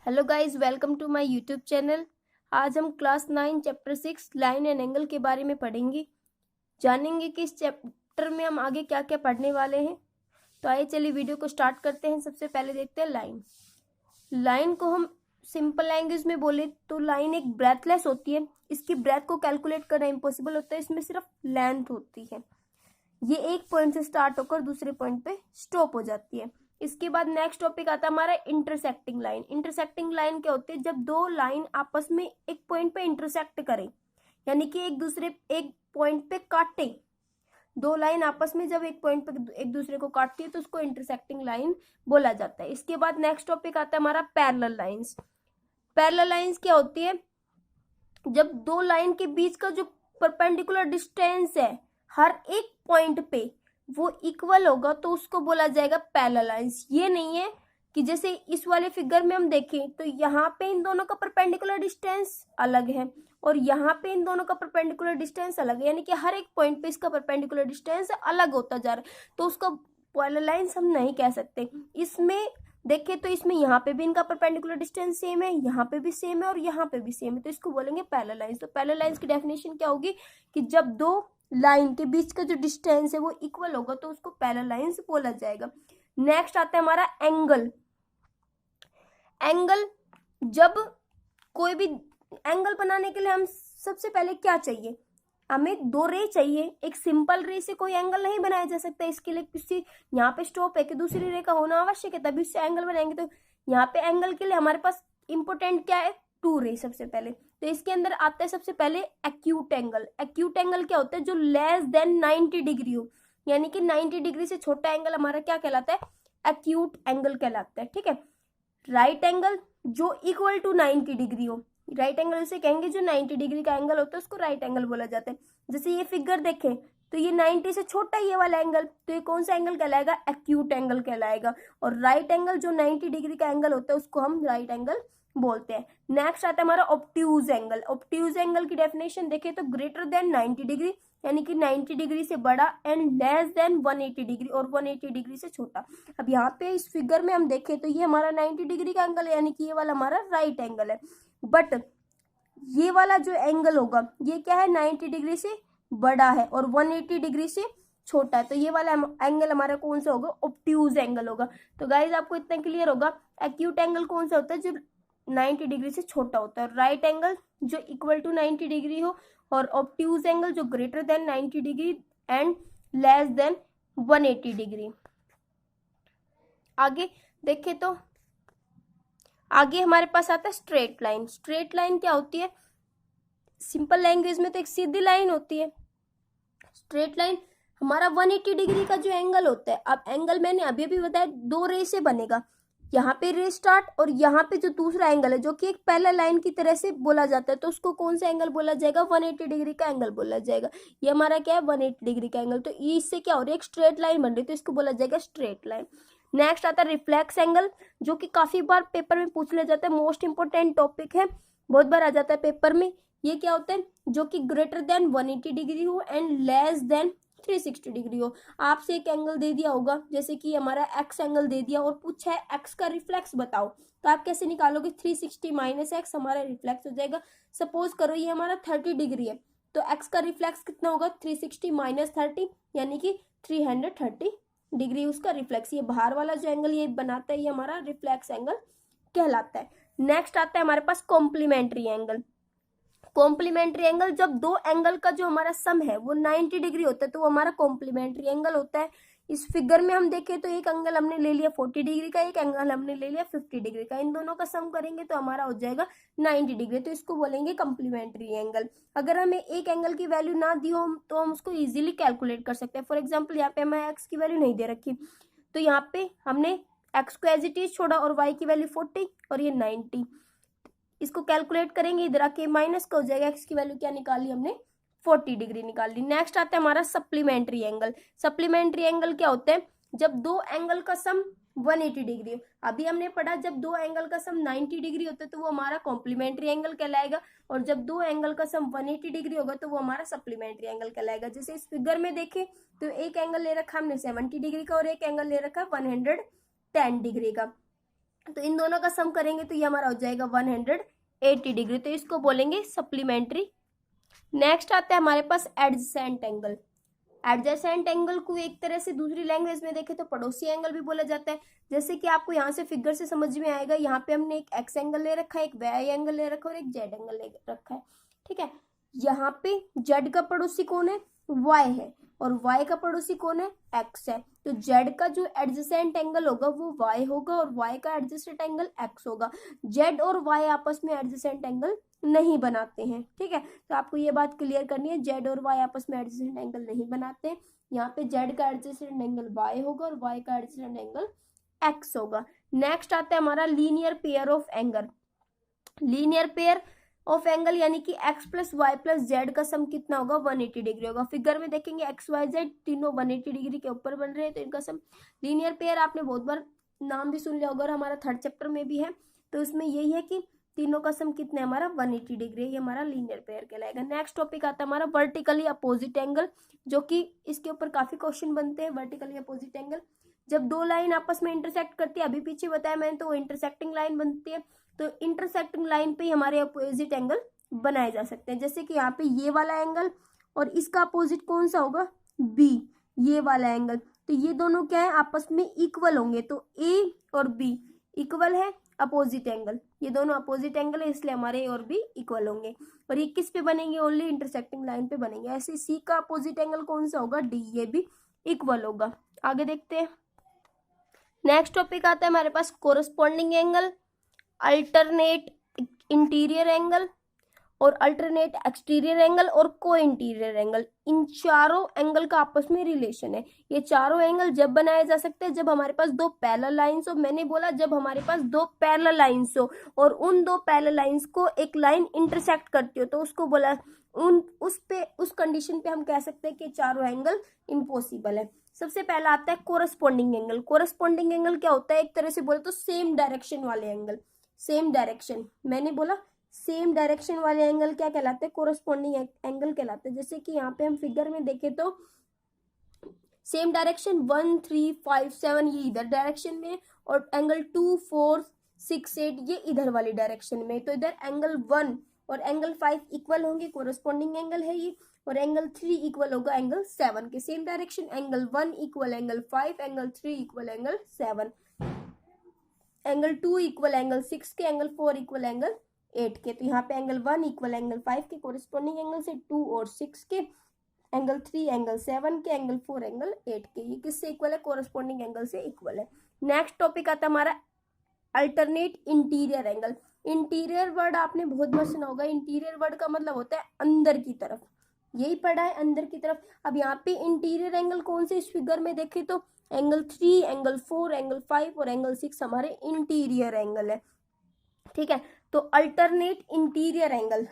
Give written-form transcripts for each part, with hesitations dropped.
Hello guys, welcome to my YouTube channel. आज हम class 9 chapter 6 line and angle के बारे में पढ़ेंगे। जानेंगे कि इस चैप्टर में हम आगे क्या क्या पढ़ने वाले हैं। तो आइए चलिए वीडियो को स्टार्ट करते हैं। सबसे पहले देखते हैं लाइन। लाइन को हम सिंपल लैंग्वेज में बोले तो लाइन एक ब्रेथलेस होती है। इसकी ब्रेथ को कैलकुलेट करना इम्पॉसिबल होता है। इसमें सिर्फ लेंथ होती है। ये एक पॉइंट से स्टार्ट होकर दूसरे पॉइंट पे स्टॉप हो जाती है। इसके बाद नेक्स्ट टॉपिक आता है हमारा इंटरसेक्टिंग लाइन। इंटरसेक्टिंग लाइन क्या होती है? जब दो लाइन आपस में एक पॉइंट पे इंटरसेक्ट करें, यानी कि एक पॉइंट पे काटे। दो लाइन आपस में जब एक पॉइंट पे एक दूसरे को काटती है तो उसको इंटरसेक्टिंग लाइन बोला जाता है। इसके बाद नेक्स्ट टॉपिक आता है हमारा पैरेलल लाइंस। पैरेलल लाइंस क्या होती है? जब दो लाइन के बीच का जो परपेंडिकुलर डिस्टेंस है हर एक पॉइंट पे वो इक्वल होगा तो उसको बोला जाएगा पैरेलल लाइंस। ये नहीं है कि जैसे इस वाले फिगर में हम देखें तो यहाँ पे इन दोनों का परपेंडिकुलर डिस्टेंस अलग है और यहाँ पे इन दोनों का परपेंडिकुलर डिस्टेंस अलग है, यानी कि हर एक पॉइंट पे इसका परपेंडिकुलर डिस्टेंस अलग होता जा रहा है, तो उसको पैरेलल लाइंस हम नहीं कह सकते। इसमें देखें तो इसमें यहाँ पे भी इनका परपेंडिकुलर डिस्टेंस सेम है, यहाँ पे भी सेम है और यहाँ पे भी सेम है, तो इसको बोलेंगे पैरेलल लाइंस। तो पैरेलल लाइंस की डेफिनेशन क्या होगी कि जब दो लाइन के बीच का जो डिस्टेंस है वो इक्वल होगा तो उसको पैरेलल लाइंस बोला जाएगा। नेक्स्ट आता है हमारा एंगल। एंगल, जब कोई भी एंगल बनाने के लिए हम सबसे पहले क्या चाहिए? हमें दो रे चाहिए। एक सिंपल रे से कोई एंगल नहीं बनाया जा सकता। इसके लिए किसी यहाँ पे स्टॉप है कि दूसरी रे का होना आवश्यक है, तभी उससे एंगल बनाएंगे। तो यहाँ पे एंगल के लिए हमारे पास इंपोर्टेंट क्या है? टू रे सबसे पहले। तो इसके अंदर आता है सबसे पहले एक्यूट एंगल। एक्यूट एंगल क्या होता है? जो लेस देन 90 डिग्री हो, यानी कि 90 डिग्री से छोटा एंगल हमारा क्या कहलाता है? एक्यूट एंगल कहलाता है। ठीक है। राइट एंगल जो इक्वल टू 90 डिग्री हो, राइट एंगल उसे कहेंगे जो 90 डिग्री का एंगल होता है उसको राइट एंगल बोला जाता है। जैसे ये फिगर देखें तो ये 90 से छोटा है ये वाला एंगल, तो ये कौन सा एंगल कहलाएगा? एक्यूट एंगल कहलाएगा। और राइट एंगल जो 90 डिग्री का एंगल होता है उसको हम राइट एंगल बोलते हैं। नेक्स्ट आता है हमारा ऑब्ट्यूज एंगल। ऑब्ट्यूज एंगल की डेफिनेशन देखें तो ग्रेटर देन 90 डिग्री, यानी कि 90 डिग्री से बड़ा, एंड लेस देन 180 डिग्री, और 180 डिग्री से छोटा। अब यहाँ पे इस फिगर में हम देखें तो ये हमारा 90 डिग्री का एंगल है, यानी कि ये वाला हमारा राइट एंगल है। बट ये वाला जो एंगल होगा ये क्या है? 90 डिग्री से बड़ा है और 180 डिग्री से छोटा है, तो ये वाला एंगल हमारा कौन सा होगा? ऑब्ट्यूज एंगल होगा। तो गाइज आपको इतना क्लियर होगा एक्यूट एंगल कौन सा होता है? जो 90 डिग्री से छोटा होता है। राइट एंगल जो इक्वल टू 90 डिग्री हो, और ऑब्ट्यूज एंगल जो greater than 90 degree and less than 180 degree. आगे देखें तो आगे हमारे पास आता है स्ट्रेट लाइन। स्ट्रेट लाइन क्या होती है? सिंपल लैंग्वेज में तो एक सीधी लाइन होती है। स्ट्रेट लाइन हमारा 180 डिग्री का जो एंगल होता है, अब एंगल मैंने अभी भी बताया दो रे से बनेगा। यहाँ पे रे स्टार्ट और यहाँ पे जो दूसरा एंगल है जो कि एक पैरेलल लाइन की तरह से बोला जाता है, तो उसको कौन सा एंगल बोला जाएगा? 180 डिग्री का एंगल बोला जाएगा। ये हमारा क्या है? 180 डिग्री का एंगल। तो इससे क्या हो रही है? एक स्ट्रेट लाइन बन रही है, तो इसको बोला जाएगा स्ट्रेट लाइन। नेक्स्ट आता है रिफ्लेक्स एंगल, जो कि काफी बार पेपर में पूछ लिया जाता है। मोस्ट इंपोर्टेंट टॉपिक है, बहुत बार आ जाता है पेपर में। ये क्या होता है? जो कि ग्रेटर देन 180 डिग्री हो एंड लेस देन 360 डिग्री हो। आपसे एक एंगल दे दिया होगा, जैसे कि हमारा एक्स एंगल दे दिया और पूछा है एक्स का रिफ्लेक्स बताओ, तो आप कैसे निकालोगे? 360 माइनस एक्स हमारा रिफ्लेक्स हो जाएगा। सपोज करो ये हमारा 30 डिग्री है, तो एक्स का रिफ्लेक्स कितना होगा? 360 माइनस 30, यानी कि 330 डिग्री उसका रिफ्लेक्स। ये बाहर वाला जो एंगल ये बनाता है ये हमारा रिफ्लेक्स एंगल कहलाता है। नेक्स्ट आता है हमारे पास कॉम्प्लीमेंट्री एंगल। कॉम्प्लीमेंट्री एंगल, जब दो एंगल का जो हमारा सम है वो 90 डिग्री होता है तो वो हमारा कॉम्प्लीमेंट्री एंगल होता है। इस फिगर में हम देखें तो एक एंगल हमने ले लिया 40 डिग्री का, एक एंगल हमने ले लिया 50 डिग्री का। इन दोनों का सम करेंगे तो हमारा हो जाएगा 90 डिग्री, तो इसको बोलेंगे कॉम्प्लीमेंट्री एंगल। अगर हमें एक एंगल की वैल्यू ना दी हो तो हम उसको इजीली कैलकुलेट कर सकते हैं। फॉर एग्जाम्पल यहाँ पे हमें एक्स की वैल्यू नहीं दे रखी, तो यहाँ पे हमने एक्स को एज इट इज छोड़ा और वाई की वैल्यू 40 और ये 90। इसको कैलकुलेट करेंगे, इधर आके माइनस का हो जाएगा। एक्स की वैल्यू क्या निकाली हमने? 40 डिग्री निकाल ली। नेक्स्ट आता है हमारा सप्लीमेंट्री एंगल। सप्लीमेंट्री एंगल क्या होता है? जब दो एंगल का सम 180 डिग्री हो। अभी हमने पढ़ा जब दो एंगल का सम 90 डिग्री होता है तो वो हमारा कॉम्प्लीमेंट्री एंगल कहलाएगा, और जब दो एंगल का सम 180 डिग्री होगा तो वो हमारा सप्लीमेंट्री एंगल कहलाएगा। जैसे इस फिगर में देखें तो एक एंगल ले रखा हमने 70 डिग्री का और एक एंगल ले रखा 110 डिग्री का। तो इन दोनों का सम करेंगे तो ये हमारा हो जाएगा 180 डिग्री, तो इसको बोलेंगे सप्लीमेंट्री। नेक्स्ट आता है हमारे पास एडजेसेंट एंगल। एडजेसेंट एंगल को एक तरह से दूसरी लैंग्वेज में देखें तो पड़ोसी एंगल भी बोला जाता है। जैसे कि आपको यहाँ से फिगर से समझ में आएगा, यहाँ पे हमने एक एक्स एंगल ले रखा है, एक वाई एंगल ले रखा है और एक जेड एंगल ले रखा है। ठीक है, यहाँ पे जेड का पड़ोसी कौन है, वाई है, और वाई का पड़ोसी कौन है, एक्स है। तो जेड का जो एडजेसेंट एंगल होगा वो वाई होगा और वाई का एडजेसेंट एंगल एक्स होगा। जेड और वाई आपस में एडजेसेंट एंगल नहीं बनाते हैं। ठीक है, तो आपको ये बात क्लियर करनी है, जेड और वाई आपस में एडजेसेंट एंगल नहीं बनाते हैं। यहाँ पे जेड का एडजेसेंट एंगल वाई होगा और वाई का एडजेसेंट एंगल एक्स होगा। नेक्स्ट आता है हमारा linear pair of angle. Linear pair of angle यानी कि x plus y plus z का सम कितना होगा, 180 डिग्री होगा। फिगर में देखेंगे एक्स वाई जेड तीनों 180 डिग्री के ऊपर बन रहे हैं, तो इनका सम लीनियर पेयर आपने बहुत बार नाम भी सुन लिया होगा और हमारा थर्ड चैप्टर में भी है। तो उसमें यही है कि तीनों का सम कितना है हमारा 180 डिग्री, ये हमारा लीनियर पेयर कहलाएगा। नेक्स्ट टॉपिक आता है हमारा वर्टिकली अपोजिट एंगल, जो कि इसके ऊपर काफी क्वेश्चन बनते हैं। वर्टिकली अपोजिट एंगल जब दो लाइन आपस में इंटरसेक्ट करती है, अभी पीछे बताया मैंने, तो वो इंटरसेक्टिंग लाइन बनती है। तो इंटरसेक्टिंग लाइन पे ही हमारे अपोजिट एंगल बनाए जा सकते हैं। जैसे कि यहाँ पे ये वाला एंगल और इसका अपोजिट कौन सा होगा, बी, ये वाला एंगल। तो ये दोनों क्या है, आपस में इक्वल होंगे, तो ए और बी इक्वल है, अपोजिट एंगल, ये दोनों अपोजिट एंगल है, इसलिए हमारे ए और बी इक्वल होंगे। और ये किस पे बनेंगे, ओनली इंटरसेक्टिंग लाइन पे बनेंगे। ऐसे सी का अपोजिट एंगल कौन सा होगा, डी, ये भी इक्वल होगा। आगे देखते हैं। नेक्स्ट टॉपिक आता है हमारे पास corresponding angle, alternate interior angle और अल्टरनेट एक्सटीरियर एंगल और को इंटीरियर एंगल। इन चारों एंगल का आपस में रिलेशन है। ये चारों एंगल जब बनाए जा सकते हैं जब हमारे पास दो पैरेलल लाइंस हो। मैंने बोला जब हमारे पास दो पैरेलल लाइंस हो और उन दो पैरेलल लाइंस को एक लाइन इंटरसेक्ट करती हो, तो उसको बोला उस कंडीशन पे हम कह सकते हैं कि चारों एंगल इम्पॉसिबल है। सबसे पहला आता है कोरस्पॉन्डिंग एंगल। कोरस्पॉन्डिंग एंगल क्या होता है, एक तरह से बोले तो सेम डायरेक्शन वाले एंगल। सेम डायरेक्शन, मैंने बोला सेम डायरेक्शन वाले एंगल क्या कहलाते हैं, कोरस्पॉन्डिंग एंगल कहलाते हैं। जैसे कि यहाँ पे हम फिगर में देखें तो सेम डायरेक्शन 1, 3, 5, 7 ये इधर डायरेक्शन में और एंगल 2, 4, 6, 8 ये इधर वाली डायरेक्शन में। तो इधर एंगल 1 और एंगल 5 इक्वल होंगे, कोरस्पॉन्डिंग एंगल है ये। और एंगल 3 इक्वल होगा एंगल 7 के। Same direction, angle 1 equal angle 5, angle 3 equal angle 7, angle 2 equal angle 6 के, एंगल 4 इक्वल एंगल 8 के। तो यहाँ पे एंगल 1 इक्वल एंगल 5 के कोरिस्पॉन्डिंग एंगल से, 2 और 6 के, एंगल 3 एंगल 7 के, एंगल 4 एंगल 8 के। ये किससे इक्वल है, कोरिस्पॉन्डिंग एंगल से इक्वल है। नेक्स्ट टॉपिक आता है हमारा alternate interior angle. Interior word आपने बहुत बार सुना होगा। इंटीरियर वर्ड का मतलब होता है अंदर की तरफ, यही पढ़ा है, अंदर की तरफ। अब यहाँ पे इंटीरियर एंगल कौन से, इस फिगर में देखें तो एंगल 3, एंगल 4, एंगल 5 और एंगल 6 हमारे इंटीरियर एंगल है। ठीक है, तो अल्टरनेट इंटीरियर एंगल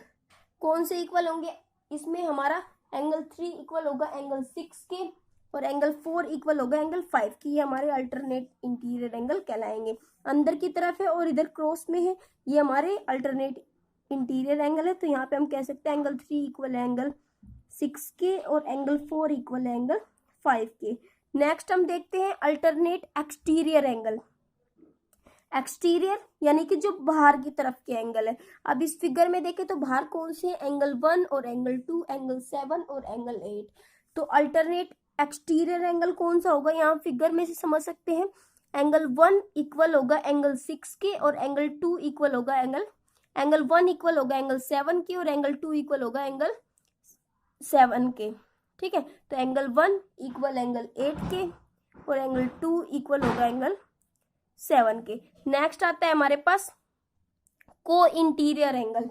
कौन से इक्वल होंगे, इसमें हमारा एंगल 3 इक्वल होगा एंगल 6 के और एंगल 4 इक्वल होगा एंगल 5 की। ये हमारे अल्टरनेट इंटीरियर एंगल कहलाएंगे। अंदर की तरफ है और इधर क्रॉस में है, ये हमारे अल्टरनेट इंटीरियर एंगल है। तो यहाँ पे हम कह सकते हैं एंगल 3 इक्वल है एंगल 6 के और एंगल 4 इक्वल है एंगल 5 के। नेक्स्ट हम देखते हैं अल्टरनेट एक्सटीरियर एंगल। एक्सटीरियर यानी कि जो बाहर की तरफ के एंगल है। अब इस फिगर में देखें तो बाहर कौन से, एंगल 1 और एंगल 2, एंगल 7 और एंगल 8। तो अल्टरनेट एक्सटीरियर एंगल कौन सा होगा, यहाँ फिगर में से समझ सकते हैं। एंगल 1 इक्वल होगा एंगल 6 के और एंगल 2 इक्वल होगा एंगल 1 इक्वल होगा एंगल 7 के और एंगल 2 इक्वल होगा एंगल 7 के। ठीक है, तो एंगल 1 इक्वल एंगल 8 के और एंगल 2 इक्वल होगा एंगल 7 के। नेक्स्ट आता है हमारे पास को इंटीरियर एंगल।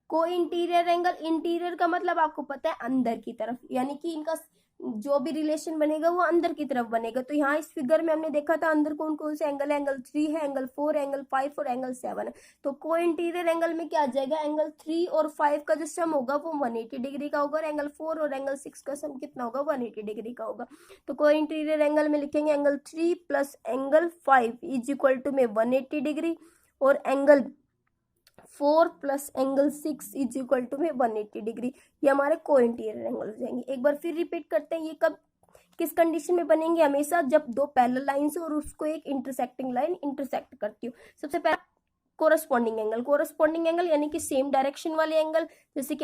को इंटीरियर एंगल, इंटीरियर का मतलब आपको पता है अंदर की तरफ, यानी कि इनका जो भी रिलेशन बनेगा वो अंदर की तरफ बनेगा। तो यहाँ इस फिगर में हमने देखा था अंदर कौन कौन से एंगल है, एंगल 3 है, एंगल 4, एंगल 5 और एंगल 7 है। तो को इंटीरियर एंगल में क्या आ जाएगा, एंगल 3 और 5 का जो सम होगा वो 180 डिग्री का होगा और एंगल 4 और एंगल 6 का सम कितना होगा, 180 डिग्री का होगा। तो को इंटीरियर एंगल में लिखेंगे angle 3 plus angle 5 is equal to में 180 डिग्री और angle 4 plus angle 6 is equal to में 180 डिग्री। ये हमारे को इंटीरियर एंगल हो जाएंगे। एक बार फिर रिपीट करते हैं, ये कब किस कंडीशन में बनेंगे? हमेशा जब दो पैरेलल लाइंस हो और उसको एक इंटरसेक्टिंग लाइन इंटरसेक्ट करती हो। सबसे पहला कोरस्पॉन्डिंग एंगल यानी कि सेम डायरेक्शन वाले एंगल, जैसे कि